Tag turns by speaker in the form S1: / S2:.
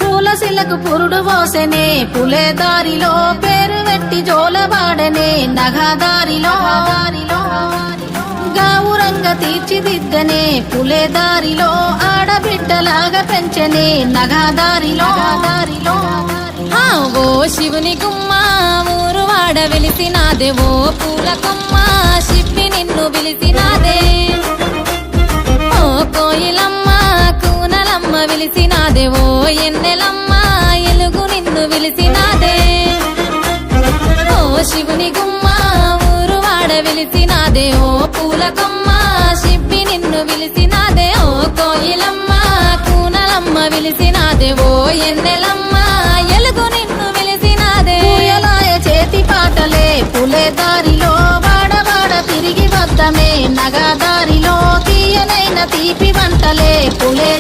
S1: పూలసిలకు పురుడు పోసెనే పులే దారిలో పేరు వెట్టి జోలబాడనే నగదారిలో గావురంగ తీర్చిదిద్దనే పులే దారిలో ఆడబిడ్డలాగా పెంచనే నగదారిలో
S2: ఓ శివుని గుమ్మ ఊరు వాడ వెలిసినాదే ఓ పూల కొమ్మ శిప్పి నిన్ను పిలిసినాదే ఓ కోయిలమ్మ కూనలమ్మ విలిసినాదే ఓ ఎన్నెలమ్మ ఎలుగు నిన్ను విలిసినాదే ఓ శివుని గుమ్మ ఊరు వాడ వెలిసినాదే ఓ పూల కొమ్మ శిప్పి నిన్ను విలిసినాదే ఓ కోయిలమ్మ కూనలమ్మ విలిసినాదే ఓ ఎన్నెలమ్మ ఎలుగు నిన్ను విలిసినాదే
S1: పూయలాయ చేతి పాటలే పులే దారిలో వాడవాడ తిరిగి వద్దమే నగదారిలో తీయనైన తీపి వంటలే పులే